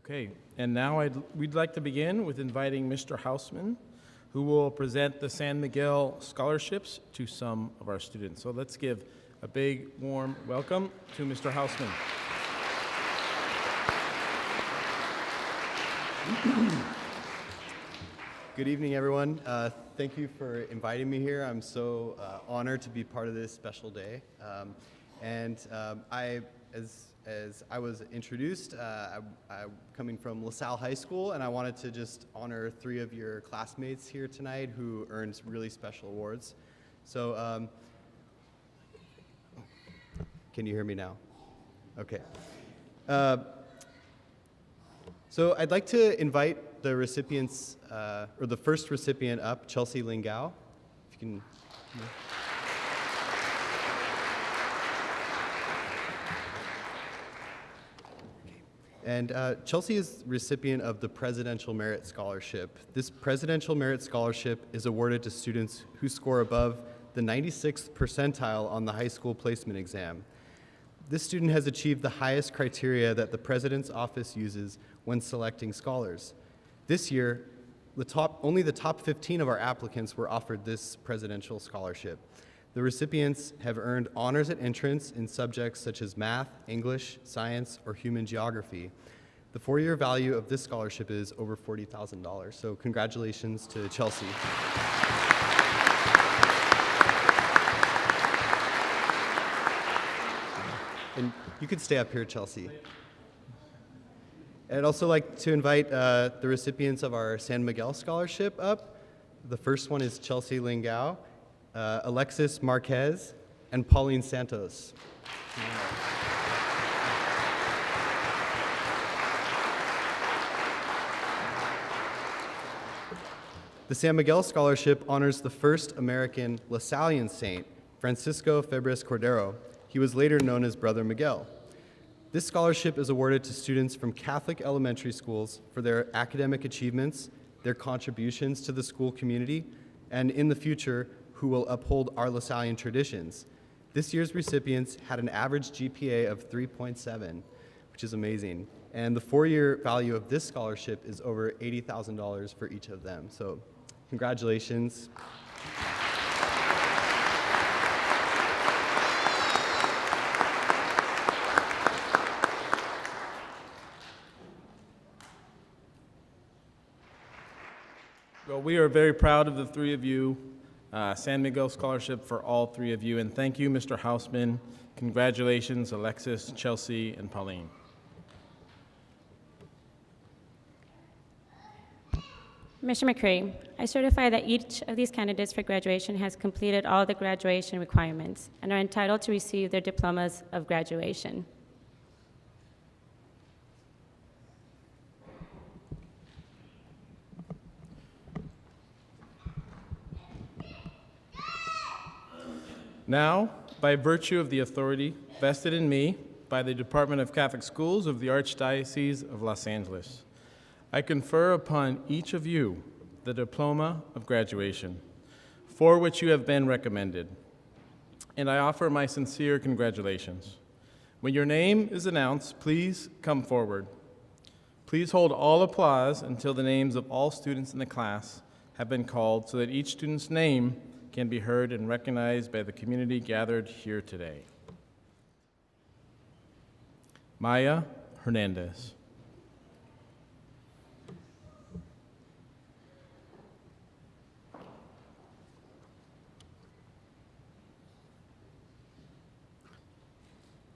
Okay, and now we'd like to begin with inviting Mr. Houseman, who will present the San Miguel scholarships to some of our students. So let's give a big, warm welcome to Mr. Houseman. Good evening, everyone. Thank you for inviting me here. I'm so honored to be part of this special day. As I was introduced, I'm coming from LaSalle High School, and I wanted to just honor 3 of your classmates here tonight who earned really special awards. So, can you hear me now? Okay. So I'd like to invite the recipients, or the first recipient up, Chausseett Lingao. If you can. And Chausseett is recipient of the Presidential Merit Scholarship. This Presidential Merit Scholarship is awarded to students who score above the 96th percentile on the high school placement exam. This student has achieved the highest criteria that the President's office uses when selecting scholars. This year, only the top 15 of our applicants were offered this presidential scholarship. The recipients have earned honors at entrance in subjects such as math, English, science, or human geography. The 4-year value of this scholarship is over $40,000. So congratulations to Chausseett. And you could stay up here, Chausseett. I'd also like to invite the recipients of our San Miguel Scholarship up. The first one is Chausseett Lingao, Alexis Marquez, and Pauline Santos. The San Miguel Scholarship honors the first American LaSallian saint, Francisco Febres Cordero. He was later known as Brother Miguel. This scholarship is awarded to students from Catholic elementary schools for their academic achievements, their contributions to the school community, and in the future, who will uphold our LaSallian traditions. This year's recipients had an average GPA of 3.7, which is amazing. And the 4-year value of this scholarship is over $80,000 for each of them. So congratulations. Well, we are very proud of the 3 of you. San Miguel Scholarship for all 3 of you. And thank you, Mr. Houseman. Congratulations, Alexis, Chausseett, and Pauline. Mr. McCreary, I certify that each of these candidates for graduation has completed all the graduation requirements and are entitled to receive their diplomas of graduation. Now, by virtue of the authority vested in me by the Department of Catholic Schools of the Archdiocese of Los Angeles, I confer upon each of you the diploma of graduation, for which you have been recommended, and I offer my sincere congratulations. When your name is announced, please come forward. Please hold all applause until the names of all students in the class have been called so that each student's name can be heard and recognized by the community gathered here today. Meiyah Hernandez.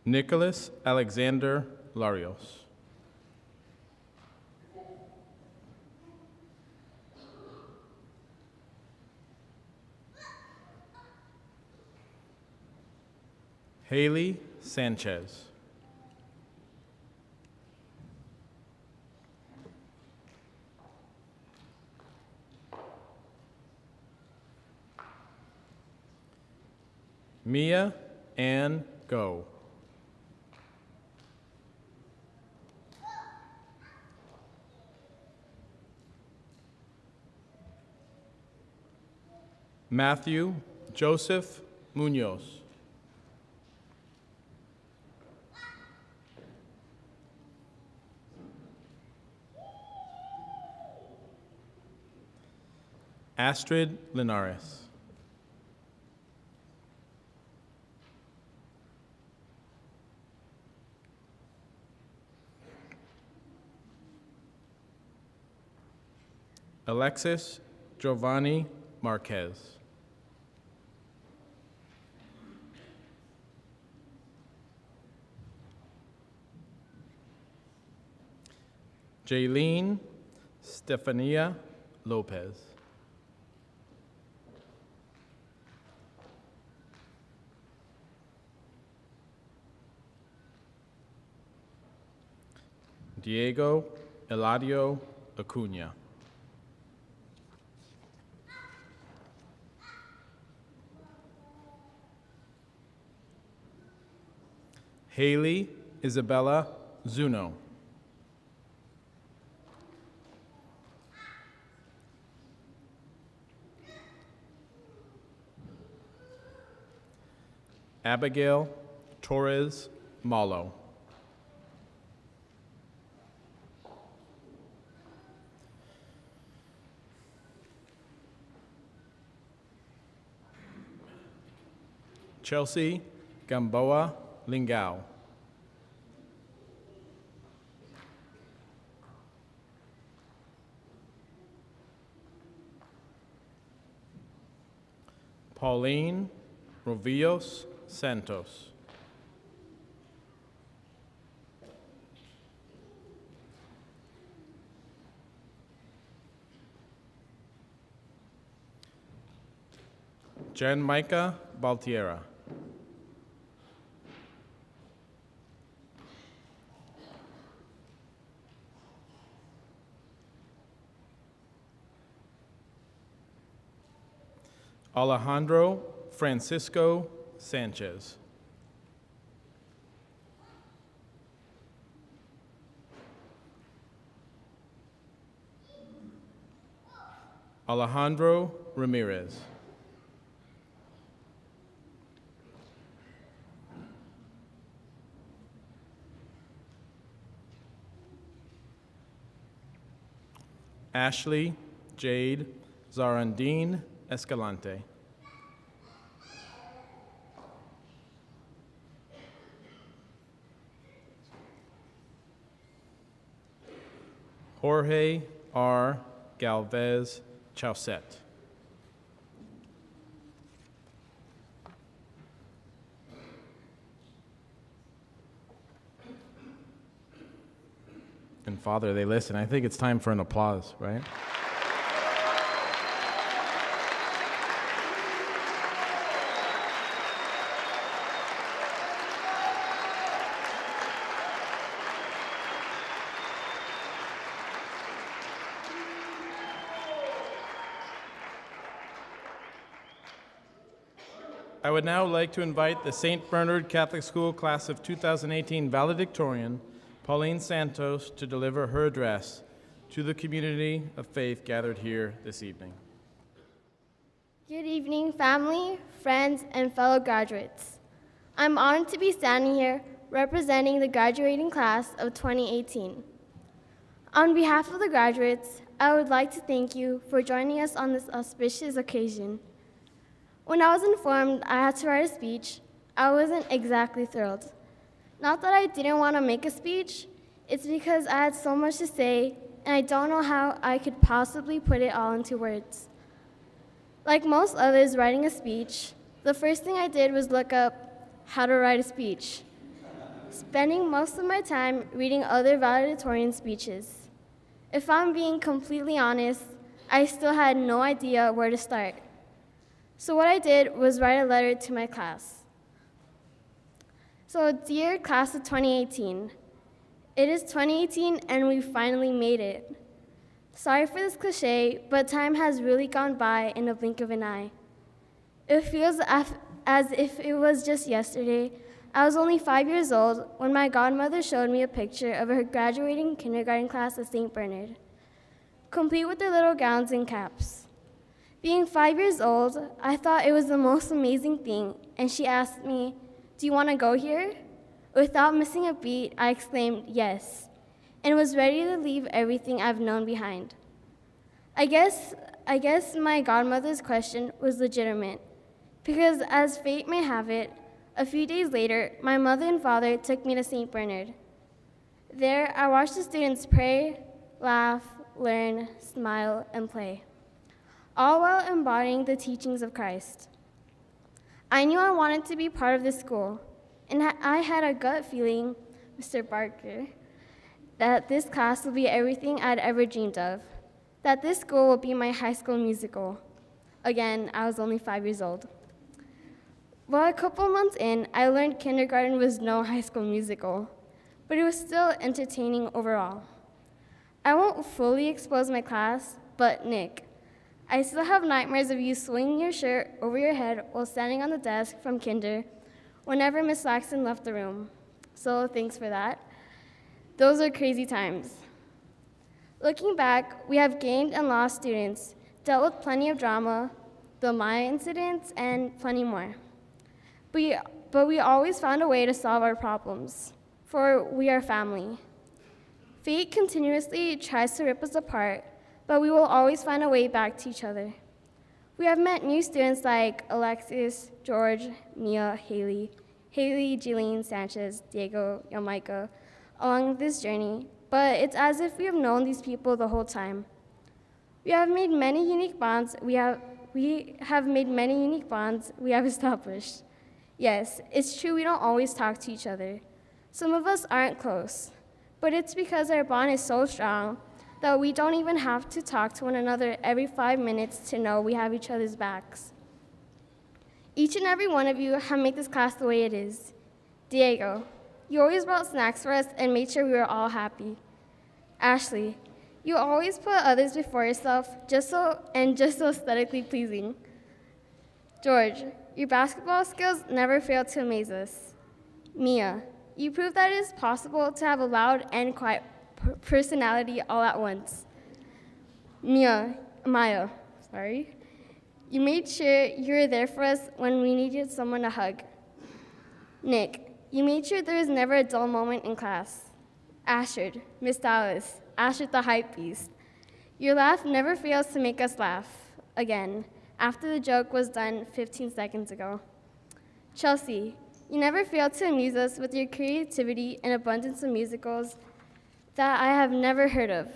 Nicholas Alexander Larios. Hailey Sanchez. Meiyah Ann Go. Matthew Joseph Muñoz. Astrid Linares. Alexis Giovanni Marquez. Jaylenne Stefania Lopez. Diego Eladio Acuña. Hailey Isabella Zuno. Abigail Torres Mallo. Chelsea Gamboa Lingao. Pauline Rovillos Santos. Micah Valtierra. Alejandro Francisco Sanchez. Alejandro Ramirez. Ashley Jade Zarandine Escalante. Jorge R. Galvez Chausseett. And Father, they listen. I think it's time for an applause, right? I would now like to invite the St. Bernard Catholic School Class of 2018 valedictorian, Pauline Santos, to deliver her address to the community of faith gathered here this evening. Good evening, family, friends, and fellow graduates. I'm honored to be standing here representing the graduating class of 2018. On behalf of the graduates, I would like to thank you for joining us on this auspicious occasion. When I was informed I had to write a speech, I wasn't exactly thrilled. Not that I didn't want to make a speech, it's because I had so much to say and I don't know how I could possibly put it all into words. Like most others writing a speech, the first thing I did was look up how to write a speech, spending most of my time reading other valedictorian speeches. If I'm being completely honest, I still had no idea where to start. So what I did was write a letter to my class. So, dear class of 2018, it is 2018 and we finally made it. Sorry for this cliche, but time has really gone by in a blink of an eye. It feels as if it was just yesterday. I was only 5 years old when my godmother showed me a picture of her graduating kindergarten class at St. Bernard, complete with their little gowns and caps. Being 5 years old, I thought it was the most amazing thing, and she asked me, "Do you want to go here?" Without missing a beat, I exclaimed yes, and was ready to leave everything I've known behind. I guess I guess my godmother's question was legitimate, because as fate may have it, a few days later, my mother and father took me to St. Bernard. There, I watched the students pray, laugh, learn, smile, and play, all while embodying the teachings of Christ. I knew I wanted to be part of this school, and I had a gut feeling, Mr. Barker, that this class would be everything I'd ever dreamed of, that this school would be my high school musical. Again, I was only 5 years old. Well, a couple months in, I learned kindergarten was no high school musical, but it was still entertaining overall. I won't fully expose my class, but Nick, I still have nightmares of you swinging your shirt over your head while standing on the desk from kinder whenever Miss Laxton left the room. So thanks for that. Those are crazy times. Looking back, we have gained and lost students, dealt with plenty of drama, the Meiyah incidents, and plenty more. But we always found a way to solve our problems, for we are family. Fate continuously tries to rip us apart, but we will always find a way back to each other. We have met new students like Alexis, George, Meiyah, Haylie, Jaylenne, Sanchez, Diego, Micah, along this journey, but it's as if we have known these people the whole time. We have made many unique bonds we have established. Yes, it's true we don't always talk to each other. Some of us aren't close, but it's because our bond is so strong that we don't even have to talk to one another every 5 minutes to know we have each other's backs. Each and every one of you have made this class the way it is. Diego, you always brought snacks for us and made sure we were all happy. Ashley, you always put others before yourself just so aesthetically pleasing. George, your basketball skills never fail to amaze us. Meiyah, you proved that it is possible to have a loud and quiet personality all at once. Meiyah, you made sure you were there for us when we needed someone to hug. Nick, you made sure there was never a dull moment in class. Astrid, Miss Dallas, Astrid the hype beast. Your laugh never fails to make us laugh, again, after the joke was done 15 seconds ago. Chausseett, you never fail to amuse us with your creativity and abundance of musicals that I have never heard of.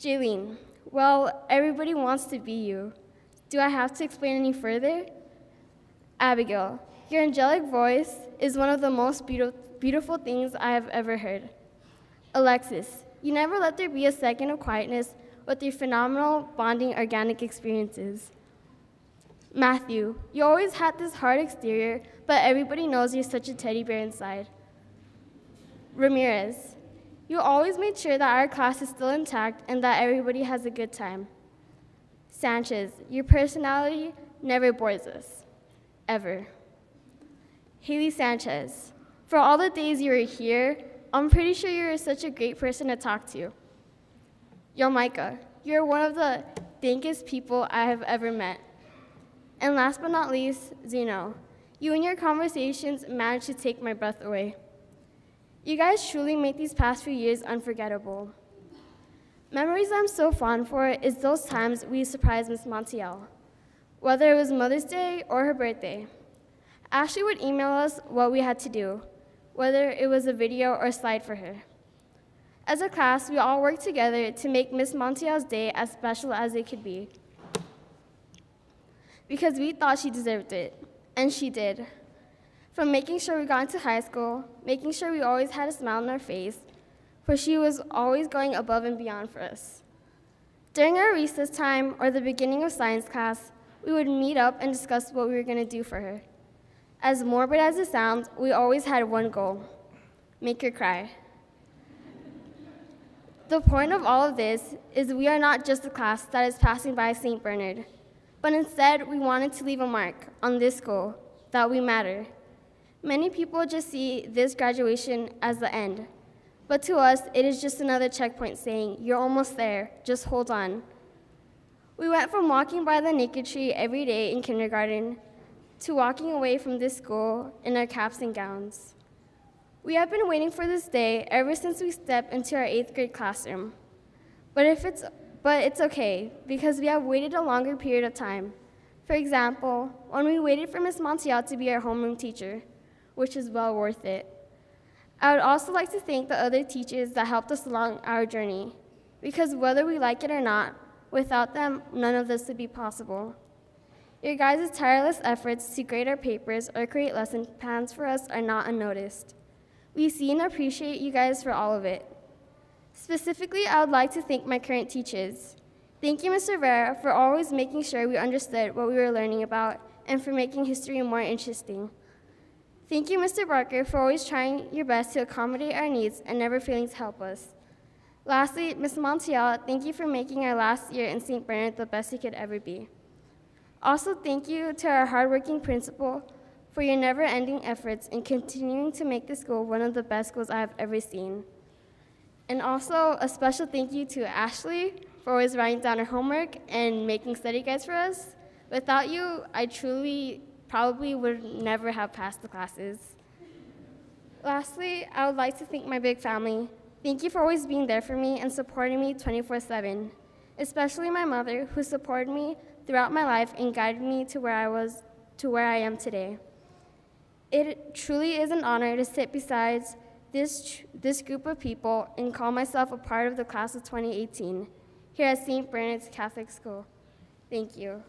Jaylenne, well, everybody wants to be you. Do I have to explain any further? Abigail, your angelic voice is one of the most beautiful things I have ever heard. Alexis, you never let there be a second of quietness with your phenomenal bonding organic experiences. Matthew, you always had this hard exterior, but everybody knows you're such a teddy bear inside. Ramirez, you always made sure that our class is still intact and that everybody has a good time. Sanchez, your personality never bores us, ever. Haylie Sanchez, for all the days you were here, I'm pretty sure you're such a great person to talk to. Micah, you're one of the dankest people I have ever met. And last but not least, Zuno, you and your conversations managed to take my breath away. You guys truly make these past few years unforgettable. Memories I'm so fond for is those times we surprised Miss Montiel, whether it was Mother's Day or her birthday. Ashley would email us what we had to do, whether it was a video or slide for her. As a class, we all worked together to make Miss Montiel's day as special as it could be, because we thought she deserved it, and she did. From making sure we got into high school, making sure we always had a smile on our face, for she was always going above and beyond for us. During our recess time or the beginning of science class, we would meet up and discuss what we were going to do for her. As morbid as it sounds, we always had one goal: make her cry. The point of all of this is we are not just a class that is passing by St. Bernard, but instead we wanted to leave a mark on this school, that we matter. Many people just see this graduation as the end, but to us, it is just another checkpoint saying, you're almost there, just hold on. We went from walking by the naked tree every day in kindergarten to walking away from this school in our caps and gowns. We have been waiting for this day ever since we stepped into our 8th grade classroom. But But it's okay, because we have waited a longer period of time. For example, when we waited for Ms. Montiel to be our homeroom teacher, which is well worth it. I would also like to thank the other teachers that helped us along our journey, because whether we like it or not, without them, none of this would be possible. Your guys' tireless efforts to grade our papers or create lesson plans for us are not unnoticed. We see and appreciate you guys for all of it. Specifically, I would like to thank my current teachers. Thank you, Mr. Rivera, for always making sure we understood what we were learning about and for making history more interesting. Thank you, Mr. Barker, for always trying your best to accommodate our needs and never failing to help us. Lastly, Ms. Montiel, thank you for making our last year in St. Bernard the best it could ever be. Also, thank you to our hardworking principal for your never-ending efforts in continuing to make the school one of the best schools I have ever seen. And also, a special thank you to Ashley for always writing down her homework and making study guides for us. Without you, I truly probably would never have passed the classes. Lastly, I would like to thank my big family. Thank you for always being there for me and supporting me 24/7, especially my mother, who supported me throughout my life and guided me to where I am today. It truly is an honor to sit beside this group of people and call myself a part of the class of 2018 here at St. Bernard's Catholic School. Thank you.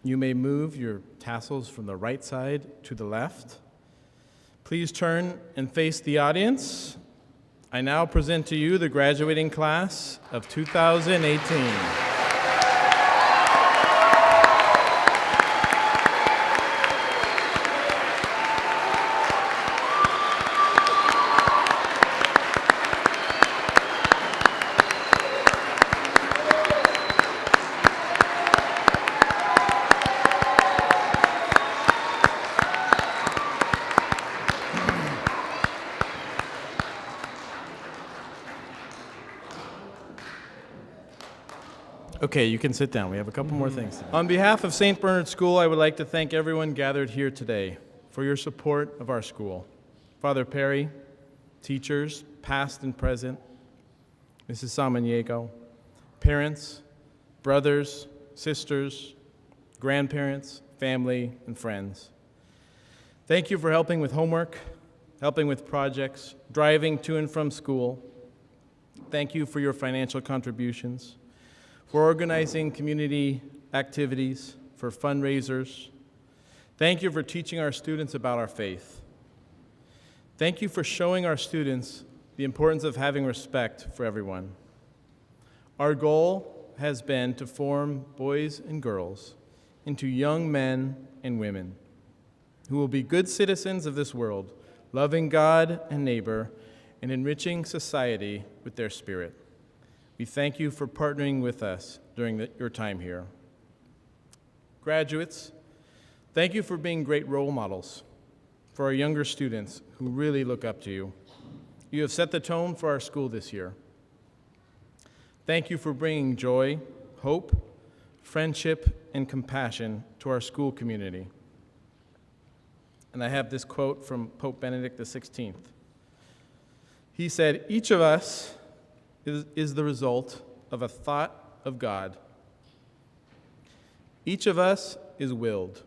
You may move your tassels from the right side to the left. Please turn and face the audience. I now present to you the graduating class of 2018. Okay, you can sit down. We have a couple more things to do. On behalf of St. Bernard School, I would like to thank everyone gathered here today for your support of our school. Father Perry, teachers, past and present, Mrs. Samaniego, parents, brothers, sisters, grandparents, family, and friends. Thank you for helping with homework, helping with projects, driving to and from school. Thank you for your financial contributions, for organizing community activities, for fundraisers. Thank you for teaching our students about our faith. Thank you for showing our students the importance of having respect for everyone. Our goal has been to form boys and girls into young men and women who will be good citizens of this world, loving God and neighbor, and enriching society with their spirit. We thank you for partnering with us during your time here. Graduates, thank you for being great role models for our younger students who really look up to you. You have set the tone for our school this year. Thank you for bringing joy, hope, friendship, and compassion to our school community. And I have this quote from Pope Benedict XVI. He said, "Each of us is the result of a thought of God. Each of us is willed.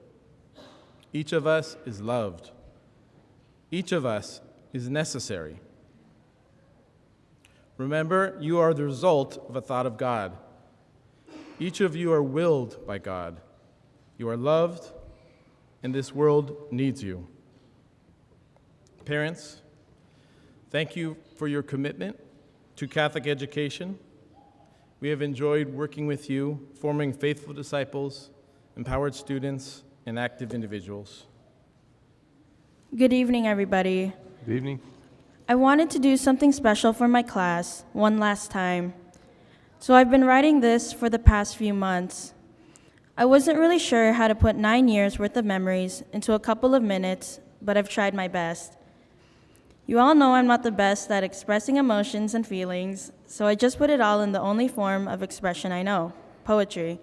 Each of us is loved. Each of us is necessary. Remember, you are the result of a thought of God. Each of you are willed by God. You are loved, and this world needs you." Parents, thank you for your commitment to Catholic education. We have enjoyed working with you, forming faithful disciples, empowered students, and active individuals. Good evening, everybody. Good evening. I wanted to do something special for my class one last time. So I've been writing this for the past few months. I wasn't really sure how to put 9 years worth of memories into a couple of minutes, but I've tried my best. You all know I'm not the best at expressing emotions and feelings, so I just put it all in the only form of expression I know, poetry.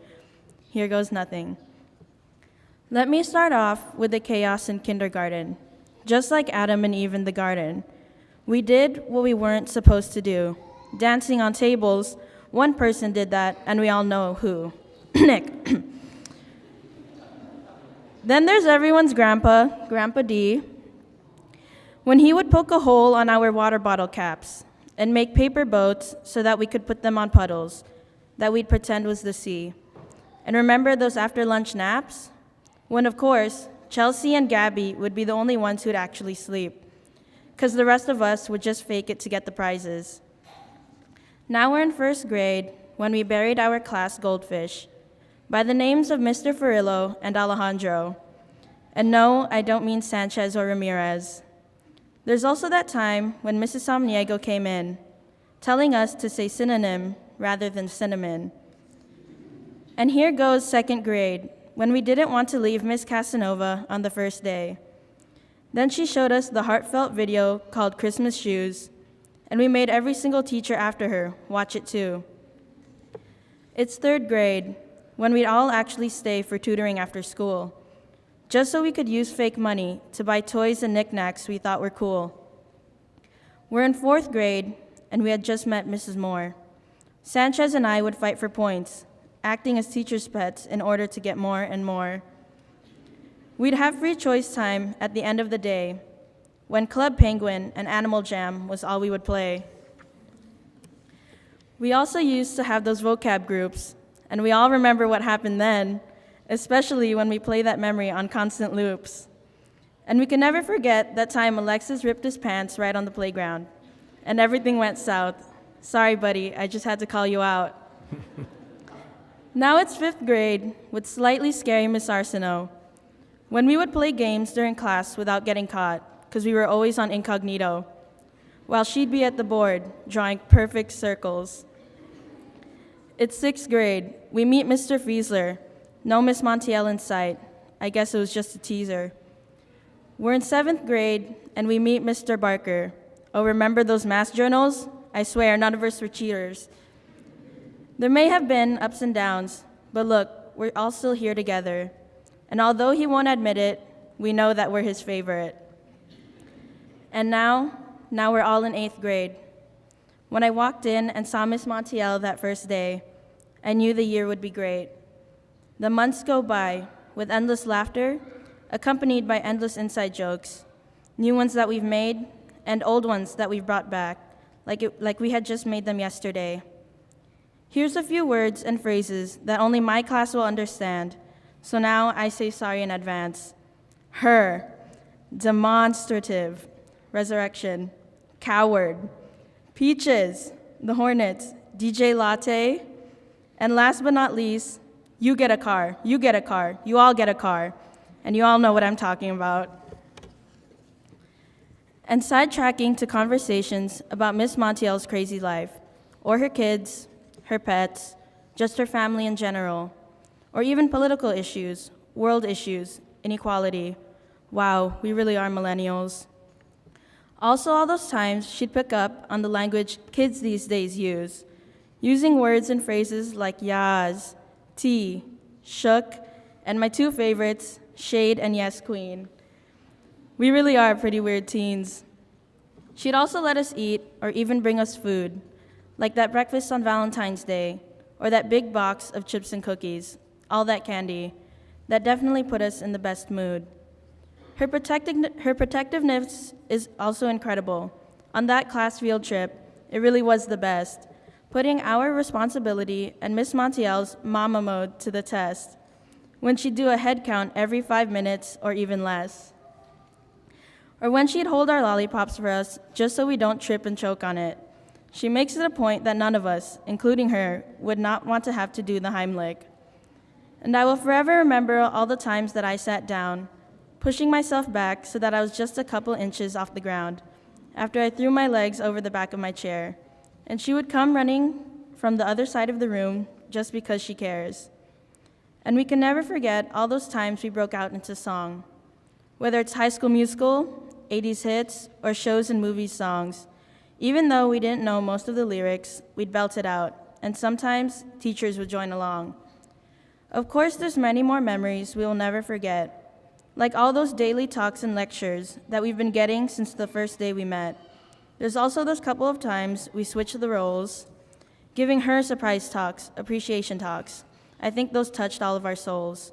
Here goes nothing. Let me start off with the chaos in kindergarten. just like Adam and Eve in the garden. We did what we weren't supposed to do. Dancing on tables, one person did that, and we all know who. Nick. Then there's everyone's grandpa, Grandpa D, when he would poke a hole on our water bottle caps and make paper boats so that we could put them on puddles that we'd pretend was the sea. And remember those after-lunch naps? When, of course, Chelsea and Gabby would be the only ones who'd actually sleep, because the rest of us would just fake it to get the prizes. Now we're in first grade when we buried our class goldfish by the names of Mr. Furillo and Alejandro. And no, I don't mean Sanchez or Ramirez. There's also that time when Mrs. Samaniego came in, telling us to say synonym rather than cinnamon. And here goes second grade, when we didn't want to leave Miss Casanova on the first day. Then she showed us the heartfelt video called Christmas Shoes, and we made every single teacher after her watch it too. It's third grade, when we'd all actually stay for tutoring after school, just so we could use fake money to buy toys and knickknacks we thought were cool. We're in fourth grade, and we had just met Mrs. Moore. Sanchez and I would fight for points, acting as teachers' pets in order to get more and more. We'd have free choice time at the end of the day, when Club Penguin and Animal Jam was all we would play. We also used to have those vocab groups, and we all remember what happened then, especially when we play that memory on constant loops. And we can never forget that time Alexis ripped his pants right on the playground, and everything went south. Sorry, buddy, I just had to call you out. Now it's fifth grade with slightly scary Miss Arsenault, when we would play games during class without getting caught, because we were always on incognito, while she'd be at the board drawing perfect circles. It's sixth grade. We meet Mr. Fiesler. No Miss Montiel in sight. I guess it was just a teaser. We're in seventh grade, and we meet Mr. Barker. Oh, remember those math journals? I swear, none of us were cheaters. There may have been ups and downs, but look, we're all still here together. And although he won't admit it, we know that we're his favorite. And now we're all in eighth grade. When I walked in and saw Miss Montiel that first day, I knew the year would be great. The months go by with endless laughter, accompanied by endless inside jokes, new ones that we've made and old ones that we've brought back, like we had just made them yesterday. Here's a few words and phrases that only my class will understand, so now I say sorry in advance. Her, demonstrative, resurrection, coward, peaches, the Hornets, DJ Latte, and last but not least, you get a car, you get a car, you all get a car, and you all know what I'm talking about. And sidetracking to conversations about Miss Montiel's crazy life, or her kids, her pets, just her family in general, or even political issues, world issues, inequality. Wow, we really are millennials. Also, all those times she'd pick up on the language kids these days use, using words and phrases like yas, tea, shook, and my two favorites, shade and yes, queen. We really are pretty weird teens. She'd also let us eat or even bring us food, like that breakfast on Valentine's Day, or that big box of chips and cookies, all that candy, that definitely put us in the best mood. Her protectiveness is also incredible. On that class field trip, it really was the best, putting our responsibility and Miss Montiel's mama mode to the test, when she'd do a head count every 5 minutes or even less. Or when she'd hold our lollipops for us just so we don't trip and choke on it. She makes it a point that none of us, including her, would not want to have to do the Heimlich. And I will forever remember all the times that I sat down, pushing myself back so that I was just a couple inches off the ground, after I threw my legs over the back of my chair, and she would come running from the other side of the room just because she cares. And we can never forget all those times we broke out into song, whether it's High School Musical, 80s hits, or shows and movies songs. Even though we didn't know most of the lyrics, we'd belt it out, and sometimes teachers would join along. Of course, there's many more memories we will never forget. like all those daily talks and lectures that we've been getting since the first day we met. There's also those couple of times we switched the roles, giving her surprise talks, appreciation talks. I think those touched all of our souls.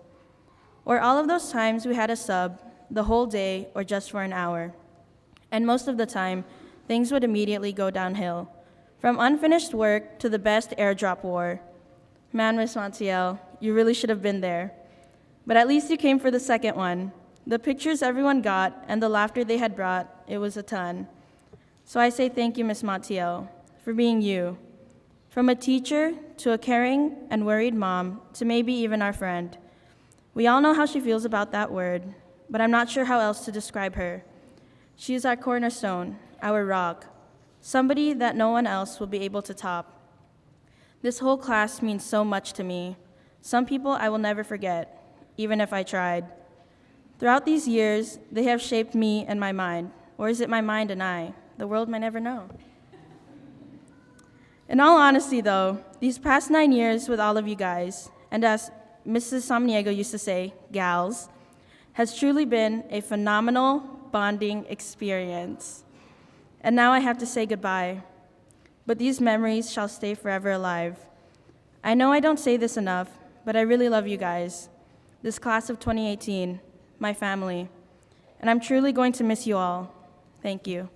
Or all of those times we had a sub the whole day or just for an hour. And most of the time, things would immediately go downhill. From unfinished work to the best airdrop war. Man, Miss Montiel, you really should have been there. But at least you came for the second one. The pictures everyone got and the laughter they had brought, it was a ton. So I say thank you, Miss Montiel, for being you. From a teacher to a caring and worried mom to maybe even our friend. We all know how she feels about that word, but I'm not sure how else to describe her. She is our cornerstone, our rock, somebody that no one else will be able to top. This whole class means so much to me. Some people I will never forget, even if I tried. Throughout these years, they have shaped me and my mind, or is it my mind and I? The world might never know. In all honesty, though, these past 9 years with all of you guys, and as Mrs. Samaniego used to say, gals, has truly been a phenomenal bonding experience. And now I have to say goodbye, but these memories shall stay forever alive. I know I don't say this enough, but I really love you guys, this class of 2018, my family, and I'm truly going to miss you all. Thank you.